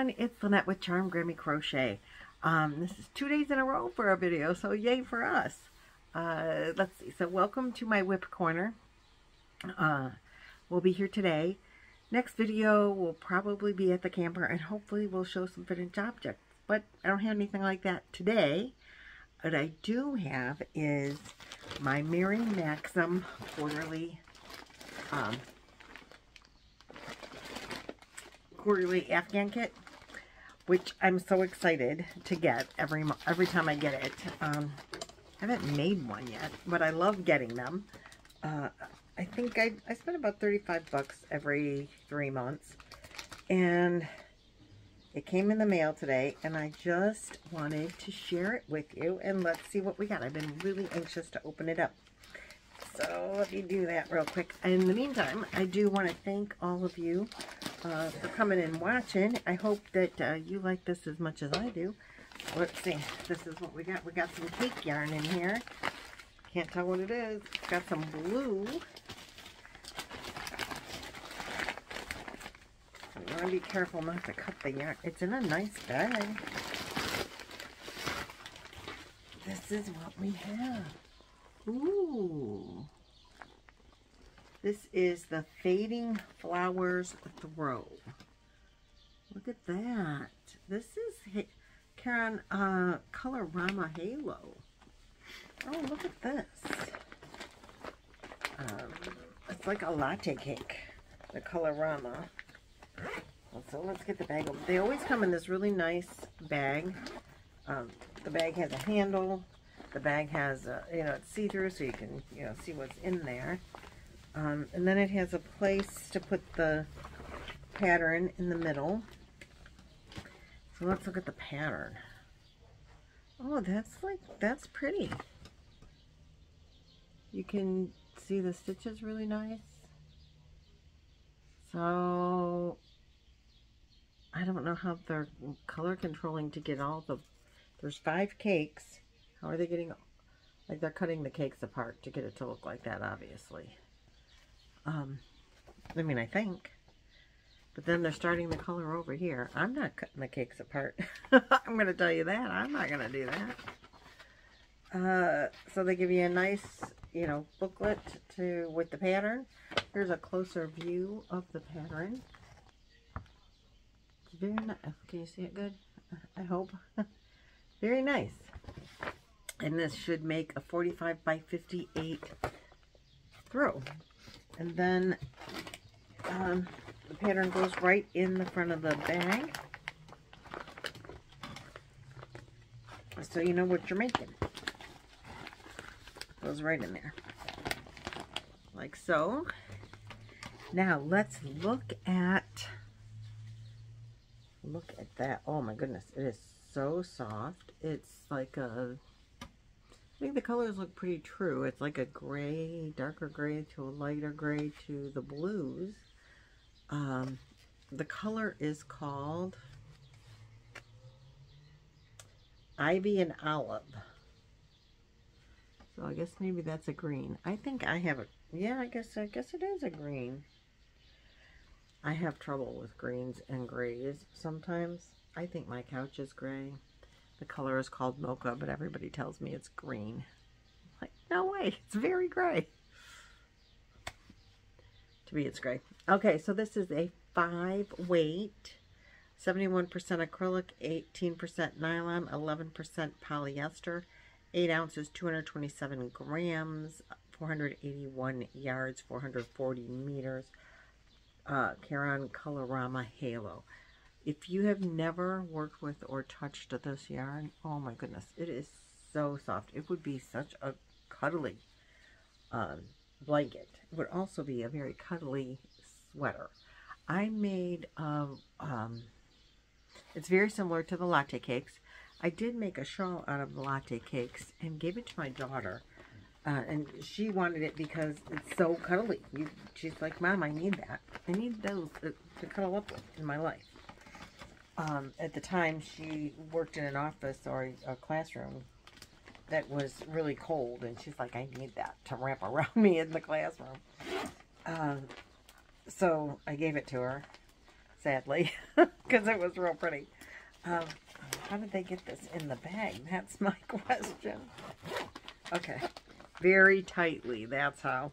everyone, it's Lynette with Charm Grammy Crochet. This is 2 days in a row for a video, so yay for us. Let's see, so welcome to my whip corner. We'll be here today. Next video will probably be at the camper, and hopefully we'll show some vintage objects. But I don't have anything like that today. What I do have is my Maxim quarterly Afghan kit, which I'm so excited to get every time I get it. I haven't made one yet, but I love getting them. I think I spend about 35 bucks every 3 months, and it came in the mail today, and I just wanted to share it with you, and let's see what we got. I've been really anxious to open it up. So let me do that real quick. In the meantime, I do want to thank all of you for coming and watching. I hope that you like this as much as I do. Let's see. This is what we got. We got some cake yarn in here. Can't tell what it is. It's got some blue. You want to be careful not to cut the yarn. It's in a nice bag. This is what we have. Ooh. This is the Fading Flowers Throw. Look at that. This is Karen Colorama Halo. Oh, look at this. It's like a latte cake. The Colorama. So let's get the bag open. They always come in this really nice bag. The bag has a handle. The bag has, it's see-through, so you can, see what's in there. And then it has a place to put the pattern in the middle. So let's look at the pattern. Oh, that's pretty. You can see the stitches really nice. So I don't know how they're color controlling to get all the, there's 5 cakes. How are they getting, like they're cutting the cakes apart to get it to look like that, obviously. I mean, I think. But then they're starting the color over here. I'm not cutting the cakes apart. I'm going to tell you that. I'm not going to do that. So they give you a nice, booklet with the pattern. Here's a closer view of the pattern. It's very nice. Can you see it good? I hope. Very nice. And this should make a 45 by 58 throw. And then the pattern goes right in the front of the bag. So you know what you're making. Goes right in there. Like so. Now let's look at that. Oh my goodness, it is so soft. It's like a, I think the colors look pretty true. It's like a gray, darker gray to a lighter gray to the blues. The color is called Ivy and Olive. So I guess maybe that's a green. I think I have a, yeah, I guess it is a green. I have trouble with greens and grays sometimes. I think my couch is gray. The color is called mocha, but everybody tells me it's green. Like, no way, it's very gray. To me, it's gray. Okay, so this is a 5-weight, 71% acrylic, 18% nylon, 11% polyester, 8 ounces, 227 grams, 481 yards, 440 meters. Karen Colorama Halo. If you have never worked with or touched this yarn, oh my goodness, it is so soft. It would be such a cuddly blanket. It would also be a very cuddly sweater. I made, it's very similar to the latte cakes. I did make a shawl out of the latte cakes and gave it to my daughter. And she wanted it because it's so cuddly. She's like, Mom, I need that. I need those to cuddle up with in my life. At the time, she worked in an office or a classroom that was really cold, and she's like, I need that to wrap around me in the classroom. So I gave it to her, sadly. because it was real pretty. How did they get this in the bag? That's my question. Okay. Very tightly. That's how.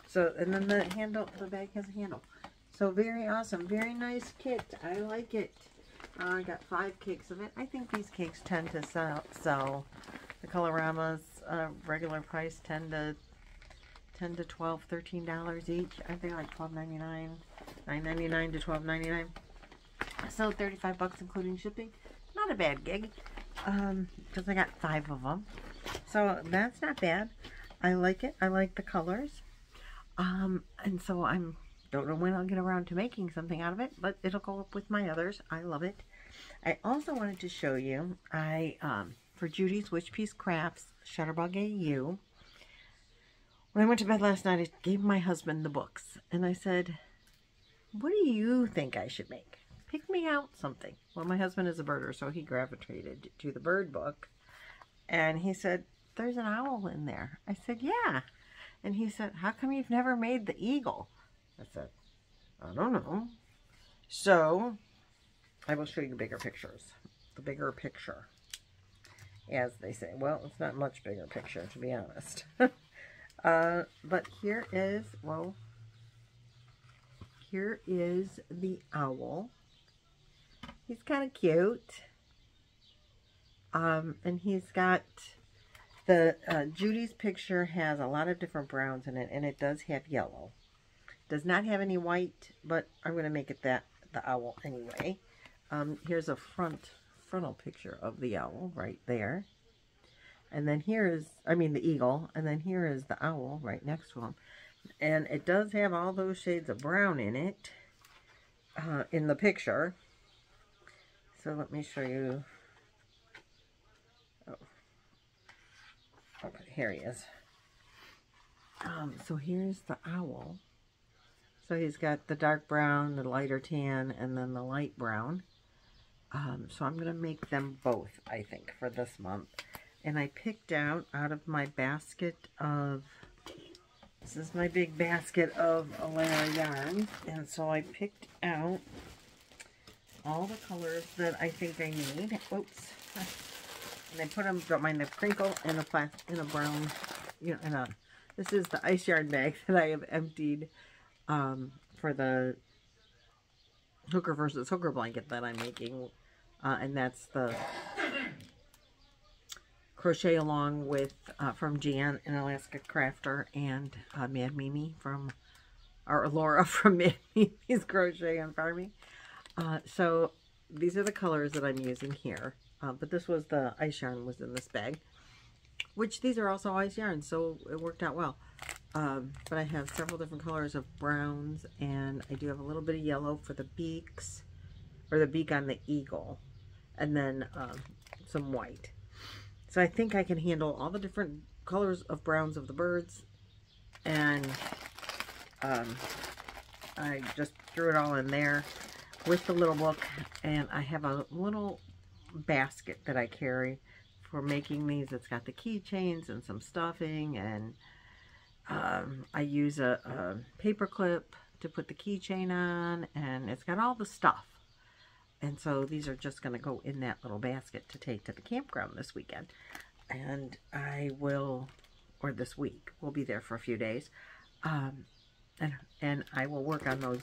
So, and then the handle, the bag has a handle. So very awesome. Very nice kit. I like it. I got 5 cakes of it. I think these cakes tend to sell. The Colorama's regular price, $10 to $12, $13 each. I think like $12.99, $9.99 to $12.99. So 35 bucks including shipping. Not a bad gig. Because I got 5 of them. So that's not bad. I like it. I like the colors. And so don't know when I'll get around to making something out of it, but it'll go up with my others. I love it. I also wanted to show you, for Judy's Witch Piece Crafts Shutterbug AU, when I went to bed last night, I gave my husband the books, and I said, what do you think I should make? Pick me out something. Well, my husband is a birder, so he gravitated to the bird book, and he said, there's an owl in there. I said, yeah. And he said, how come you've never made the eagle? I said, I don't know. So, I will show you bigger pictures. The bigger picture, as they say. Well, it's not much bigger picture, to be honest. But here is, well, here is the owl. He's kind of cute. And he's got the, Judy's picture has a lot of different browns in it, and it does have yellow. Does not have any white, but I'm going to make it the owl anyway. Here's a frontal picture of the owl right there. And then here is, the eagle, and then here is the owl right next to him. And it does have all those shades of brown in it, in the picture. So let me show you. Oh, here he is. So here's the owl. So he's got the dark brown, the lighter tan, and then the light brown. So I'm going to make them both, I think, for this month. And I picked out of my basket of, this is my big basket of Alara yarns. And so I picked out all the colors that I think I need. Oops. And I put them, don't mind the crinkle, in a brown, this is the ice yarn bag that I have emptied for the hooker versus hooker blanket that I'm making. And that's the Crochet Along with, from Jan, an Alaska Crafter, and Mad Mimi or Laura from Mad Mimi's Crochet and Farming. So these are the colors that I'm using here. But this was the ice yarn was in this bag, which these are also ice yarns, so it worked out well. But I have several different colors of browns, and I do have a little bit of yellow for the beaks, or the beak on the eagle, and then some white. So I think I can handle all the different colors of browns of the birds, and I just threw it all in there with the little book, and I have a little basket that I carry for making these. It's got the keychains and some stuffing, and I use a paper clip to put the keychain on, and it's got all the stuff. And so these are just going to go in that little basket to take to the campground this weekend. And I will, or this week, we'll be there for a few days. And I will work on those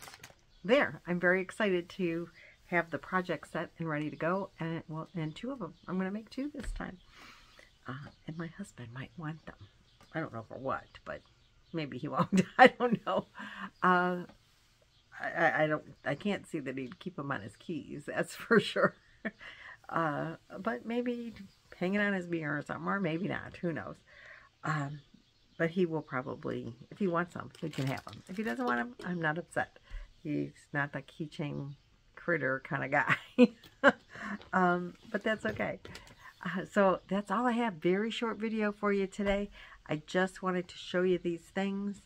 there. I'm very excited to have the project set and ready to go. And 2 of them. I'm going to make 2 this time. And my husband might want them. I don't know for what, but maybe he won't. I don't know. I can't see that he'd keep them on his keys, that's for sure. But maybe hanging on his mirror or something, or maybe not, who knows. But he will probably, if he wants them, he can have them. If he doesn't want them, I'm not upset. He's not the keychain critter kind of guy. But that's okay. So that's all I have. Very short video for you today. I just wanted to show you these things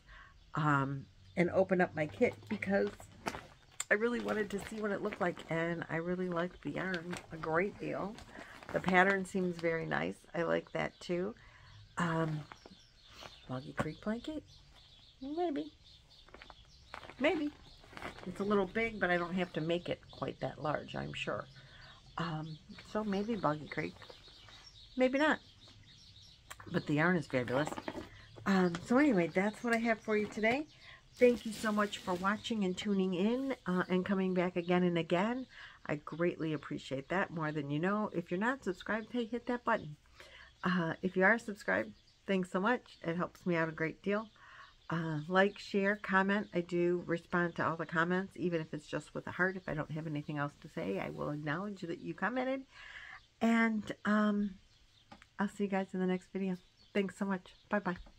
and open up my kit because I really wanted to see what it looked like, and I really liked the yarn a great deal. The pattern seems very nice. I like that too. Boggy Creek blanket? Maybe. Maybe. It's a little big, but I don't have to make it quite that large, I'm sure. So maybe Buggy Creek. Maybe not. But the yarn is fabulous. So anyway, that's what I have for you today. Thank you so much for watching and tuning in and coming back again and again. I greatly appreciate that, more than you know. If you're not subscribed, hey, hit that button. If you are subscribed, thanks so much. It helps me out a great deal. Like, share, comment. I do respond to all the comments, even if it's just with a heart. If I don't have anything else to say, I will acknowledge that you commented. And I'll see you guys in the next video. Thanks so much. Bye-bye.